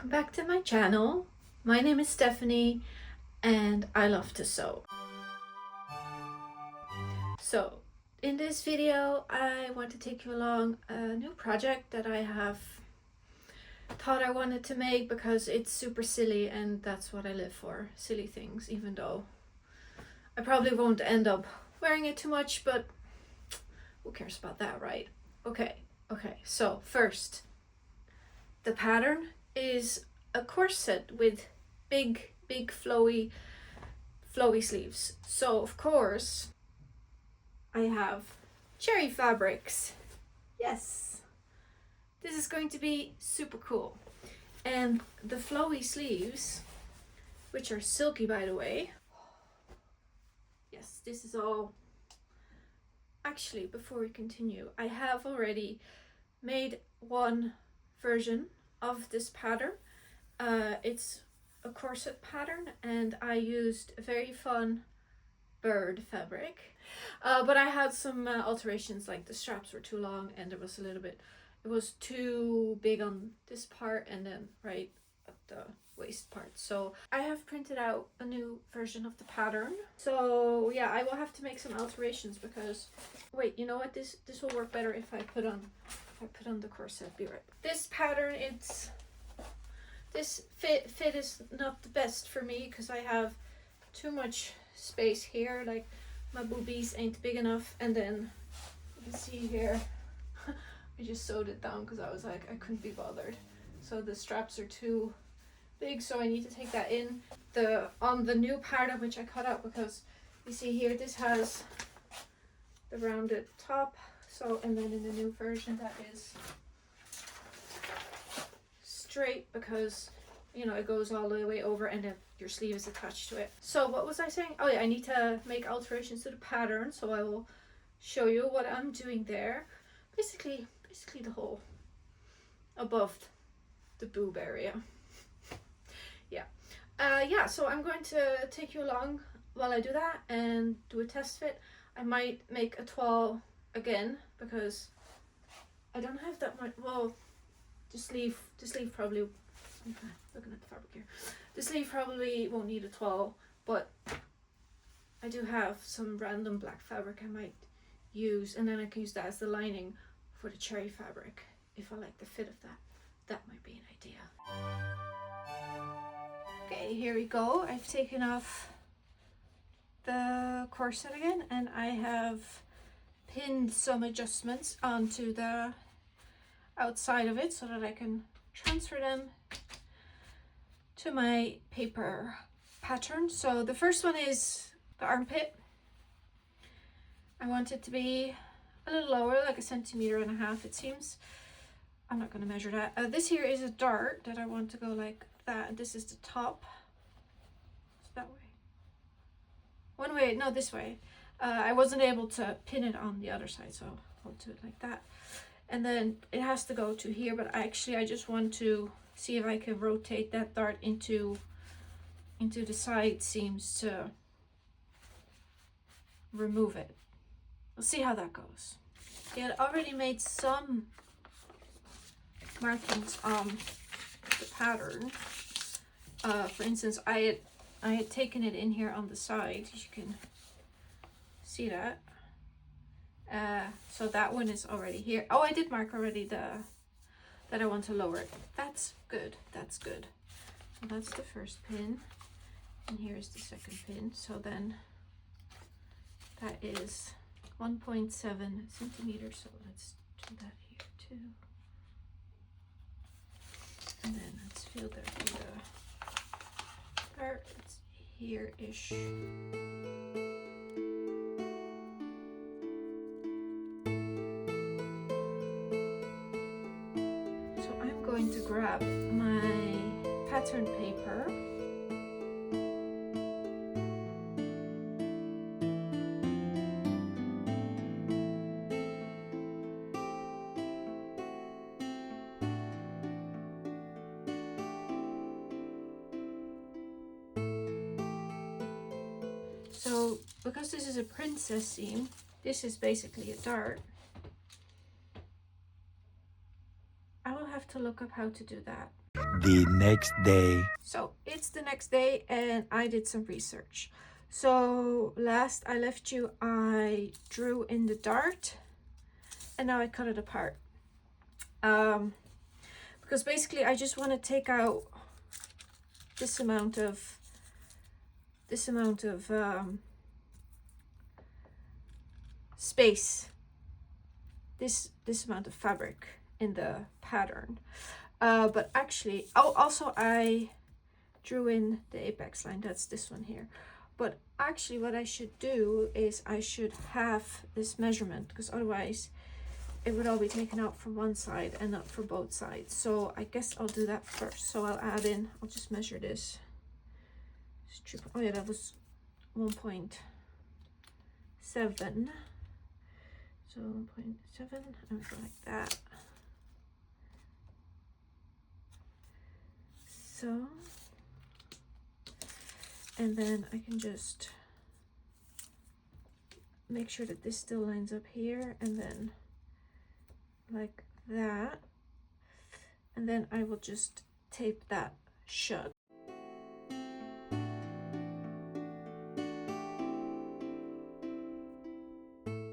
Welcome back to my channel. My name is Stephanie and I love to sew. So in this video I want to take you along a new project that I have thought I wanted to make because it's super silly and that's what I live for, silly things, even though I probably won't end up wearing it too much, but who cares about that, right? Okay, so first, the pattern is a corset with big flowy sleeves. So of course I have cherry fabrics. Yes, this is going to be super cool. And the flowy sleeves, which are silky by the way. Yes, this is all. Actually, before we continue, I have already made one version of this pattern. It's a corset pattern and I used a very fun bird fabric, but I had some alterations, like the straps were too long and there was a little bit, it was too big on this part and then right at the waist part. So I have printed out a new version of the pattern. So yeah, I will have to make some alterations because, wait, you know what, this will work better if I put on the corset. Be right back. This pattern, this fit is not the best for me because I have too much space here, like my boobies ain't big enough, and then you can see here I just sewed it down because I was like, I couldn't be bothered. So the straps are too big, so I need to take that in. On the new pattern, which I cut out, because you see here this has the rounded top, so, and then in the new version that is straight because, you know, it goes all the way over and then your sleeve is attached to it. So what was I saying? Oh yeah, I need to make alterations to the pattern, so I will show you what I'm doing there. Basically the whole above the boob area. Yeah, so I'm going to take you along while I do that and do a test fit. I might make a toile again because I don't have that much. Well, the sleeve probably, okay, looking at the fabric here, the sleeve probably won't need a toile, but I do have some random black fabric I might use, and then I can use that as the lining for the cherry fabric if I like the fit of that. That might be an idea. Okay, here we go. I've taken off the corset again and I have pinned some adjustments onto the outside of it so that I can transfer them to my paper pattern. So the first one is the armpit. I want it to be a little lower, like 1.5 centimeters it seems. I'm not going to measure that. This here is a dart that I want to go like that. This is the top. It's that way. One way, no, this way. I wasn't able to pin it on the other side, so I'll do it like that. And then it has to go to here, but actually I just want to see if I can rotate that dart into the side seams to remove it. We'll see how that goes. I had already made some markings on the pattern. For instance, I had taken it in here on the side. You can see that. So that one is already here. Oh, I did mark already that I want to lower it. That's good. That's good. So that's the first pin, and here's the second pin. So then that is 1.7 centimeters. So let's do that here too. And then let's feel that through the part. It's here-ish. Going to grab my pattern paper . So because this is a princess seam, this is basically a dart. I will have to look up how to do that. The next day. So it's the next day and I did some research. So last I left you, I drew in the dart and now I cut it apart. Because basically I just want to take out this amount of space, this amount of fabric in the pattern. But actually, oh, also I drew in the apex line, that's this one here. But actually what I should do is I should have this measurement, because otherwise it would all be taken out from one side and not for both sides. So I guess I'll do that first. So I'll just measure this. Oh yeah, that was 1.7. So 1.7, and go like that. So, and then I can just make sure that this still lines up here, and then like that, and then I will just tape that shut.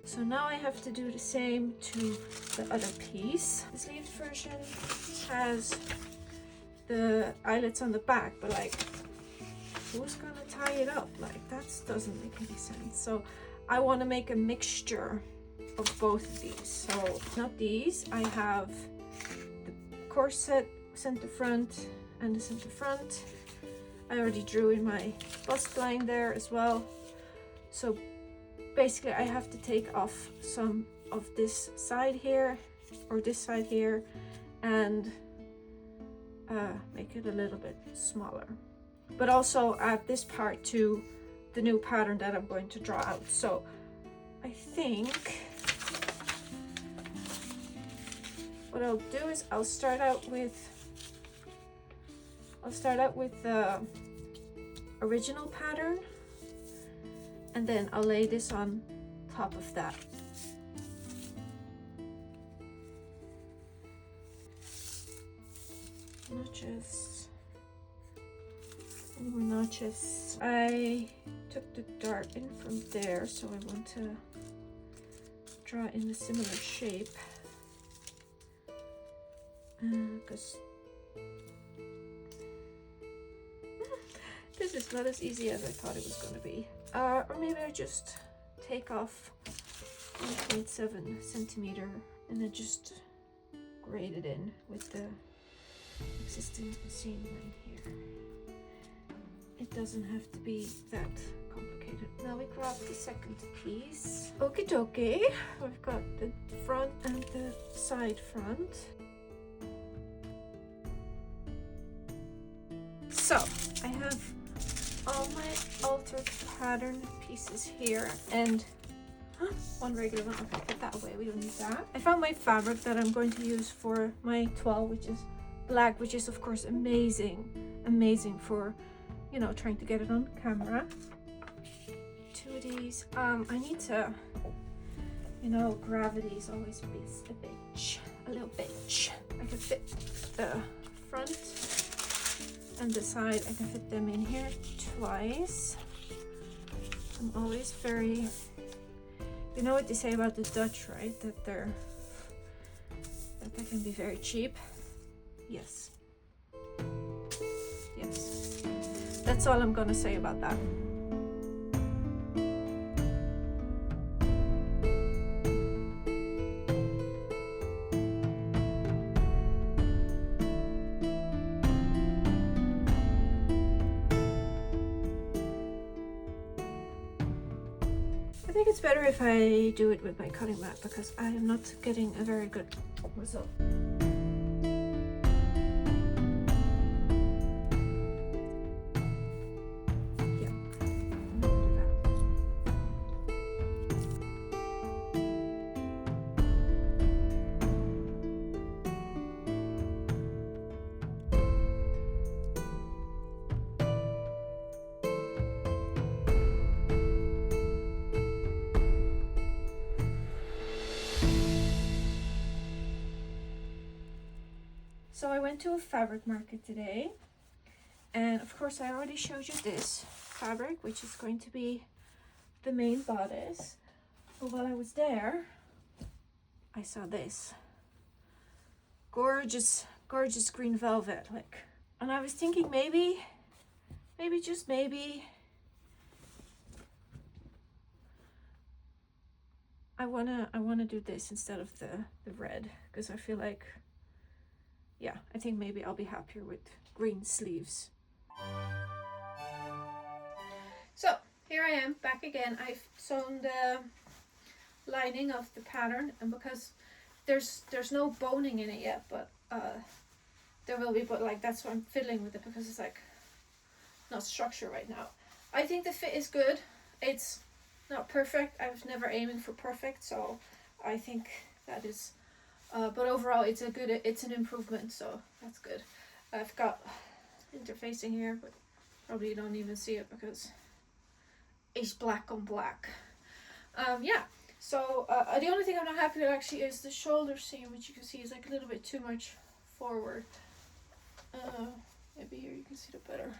So now I have to do the same to the other piece. The sleeved version has the eyelets on the back, but like, who's gonna tie it up? Like, that doesn't make any sense. So I want to make a mixture of both of these. So not these, I have the corset center front and the center front. I already drew in my bust line there as well. So basically I have to take off some of this side here, or this side here, and make it a little bit smaller, but also add this part to the new pattern that I'm going to draw out. So I think what I'll do is I'll start out with the original pattern, and then I'll lay this on top of that. Notches. Any more notches? I took the dart in from there, so I want to draw in a similar shape. Because this is not as easy as I thought it was going to be. Or maybe I just take off 1.7 centimeter and then just grade it in with the existing seam line here. It doesn't have to be that complicated. Now we grab the second piece. Okie dokie. We've got the front and the side front. So I have all my altered pattern pieces here, and one regular one. Okay, put that away, we don't need that. I found my fabric that I'm going to use for my toile, which is black, which is of course amazing for, you know, trying to get it on camera. Two of these. I need to, you know, gravity is always a little bitch. I can fit the front and the side, I can fit them in here twice. I'm always very, you know what they say about the Dutch, right? That they can be very cheap. Yes. Yes. That's all I'm gonna say about that. I think it's better if I do it with my cutting mat, because I am not getting a very good result. So I went to a fabric market today, and of course I already showed you this fabric, which is going to be the main bodice. But while I was there, I saw this gorgeous green velvet, like, and I was thinking maybe just maybe I wanna do this instead of the red, because I feel like, yeah, I think maybe I'll be happier with green sleeves. So here I am back again. I've sewn the lining of the pattern, and because there's no boning in it yet, but there will be, but like that's why I'm fiddling with it, because it's like not structure right now. I think the fit is good. It's not perfect. I was never aiming for perfect, so I think that is but overall it's an improvement, so that's good. I've got interfacing here, but probably you don't even see it because it's black on black. Yeah, so the only thing I'm not happy with actually is the shoulder seam, which you can see is like a little bit too much forward. Maybe here you can see it better.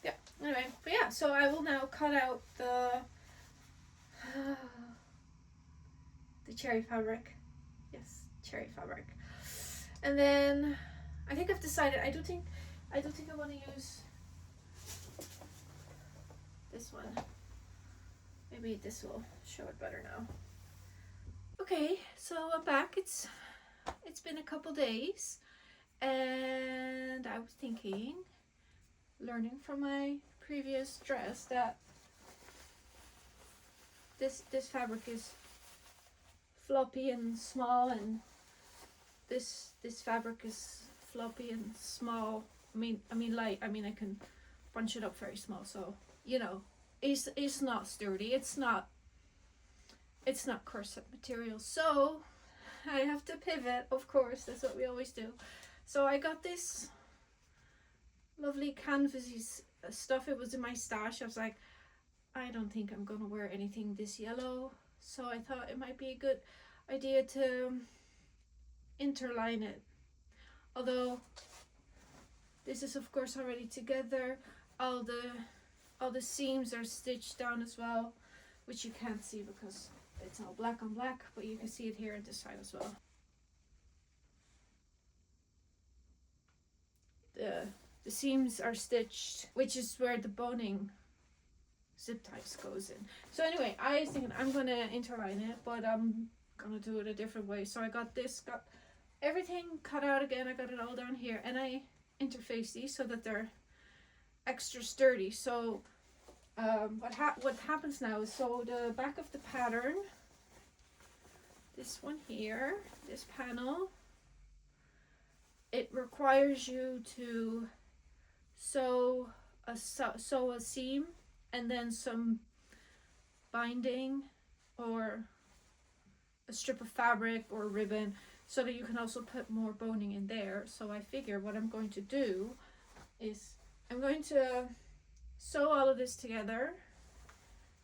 Yeah, anyway, but yeah, so I will now cut out the cherry fabric. Yes, cherry fabric. And then I think I've decided I don't think I want to use this one. Maybe this will show it better now. Okay, so I'm back. It's been a couple days, and I was thinking, learning from my previous dress, that this fabric is floppy and small, and this fabric is floppy and small. I mean light. I mean I can bunch it up very small, so you know, it's not sturdy. It's not corset material. So I have to pivot, of course. That's what we always do. So I got this lovely canvasy stuff. It was in my stash. I was like, I don't think I'm gonna wear anything this yellow, so I thought it might be a good idea to interline it. Although this is of course already together, all the seams are stitched down as well, which you can't see because it's all black on black, but you can see it here on this side as well. The seams are stitched, which is where the boning zip ties goes in. So anyway, I was thinking I'm gonna interline it, but I'm gonna do it a different way. So I got everything cut out again. I got it all down here, and I interface these so that they're extra sturdy. So what happens now is, so the back of the pattern, this one here, this panel, it requires you to sew a seam and then some binding or a strip of fabric or ribbon, so that you can also put more boning in there. So I figure what I'm going to do is I'm going to sew all of this together,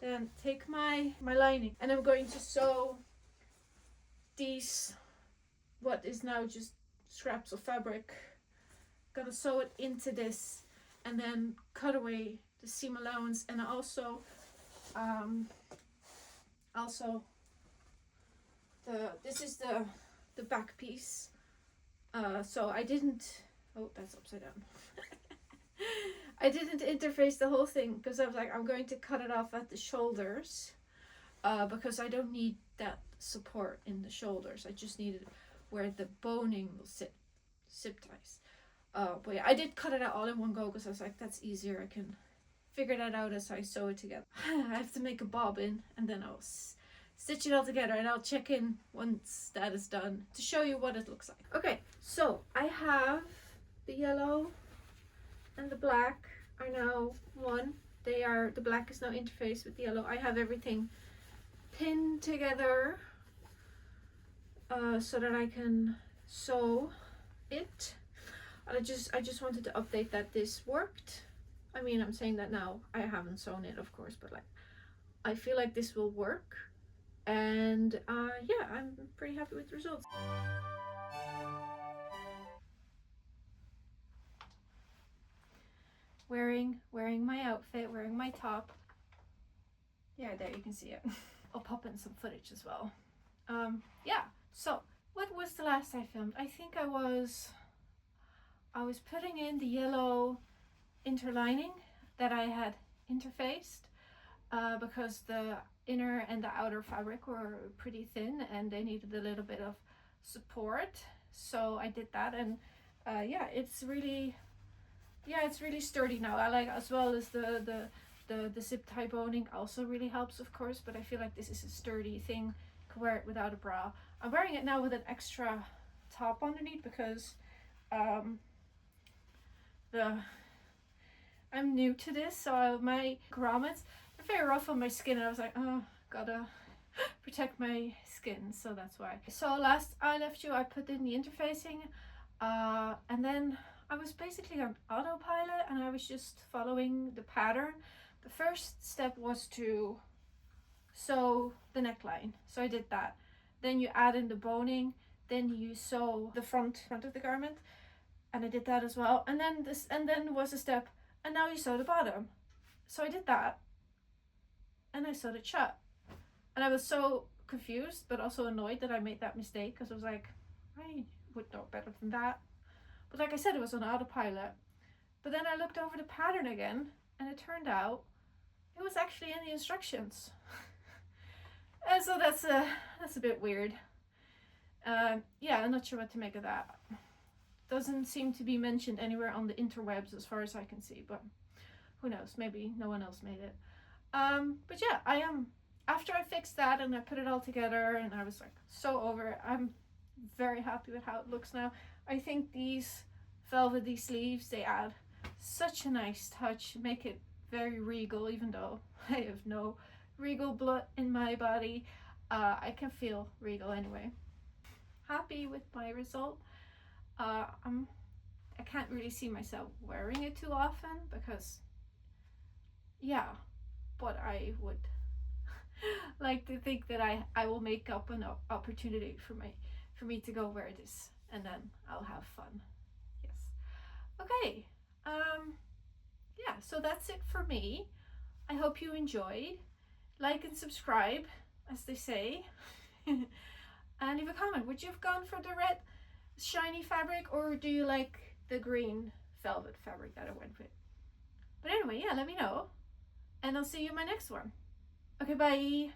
then take my lining, and I'm going to sew these, what is now just scraps of fabric, gonna sew it into this, and then cut away the seam allowance, and also this is the back piece. So I didn't, oh, that's upside down. I didn't interface the whole thing because I was like, I'm going to cut it off at the shoulders, because I don't need that support in the shoulders. I just needed where the boning will sit, zip ties. But yeah, I did cut it out all in one go because I was like, that's easier. I can figure that out as I sew it together. I have to make a bobbin, and then I'll stitch it all together, and I'll check in once that is done to show you what it looks like. Okay, so I have the yellow and the black are now one. The black is now interfaced with the yellow. I have everything pinned together so that I can sew it. I just wanted to update that this worked. I mean, I'm saying that now. I haven't sewn it, of course, but like, I feel like this will work. And yeah, I'm pretty happy with the results. wearing my outfit, wearing my top. Yeah, there you can see it. I'll pop in some footage as well. Yeah, so what was the last I filmed? I think I was putting in the yellow interlining that I had interfaced because the inner and the outer fabric were pretty thin and they needed a little bit of support. So I did that, and yeah, it's really sturdy now. I like, as well as the zip tie boning also really helps, of course, but I feel like this is a sturdy thing. You can wear it without a bra. I'm wearing it now with an extra top underneath because I'm new to this, so my grommets are very rough on my skin, and I was like, oh, gotta protect my skin, so that's why. So last I left you, I put in the interfacing, and then I was basically on autopilot and I was just following the pattern. The first step was to sew the neckline, so I did that. Then you add in the boning, then you sew the front of the garment, and I did that as well. And then was a step, and now you sew the bottom. So I did that, and I sewed it shut. And I was so confused, but also annoyed that I made that mistake, because I was like, I would know better than that. But like I said, it was on autopilot. But then I looked over the pattern again, and it turned out it was actually in the instructions. And so that's a bit weird. Yeah, I'm not sure what to make of that. Doesn't seem to be mentioned anywhere on the interwebs as far as I can see, but who knows, maybe no one else made it. But yeah, after I fixed that and I put it all together and I was like so over it, I'm very happy with how it looks now. I think these velvety sleeves, they add such a nice touch, make it very regal, even though I have no regal blood in my body. I can feel regal anyway. Happy with my result. I can't really see myself wearing it too often because, yeah, but I would like to think that I will make up an opportunity for me to go wear this, and then I'll have fun. Yes. Okay. Yeah, so that's it for me. I hope you enjoyed. Like and subscribe, as they say. And leave a comment. Would you have gone for the red shiny fabric, or do you like the green velvet fabric that I went with? But anyway, yeah, let me know. And I'll see you in my next one. Okay, bye.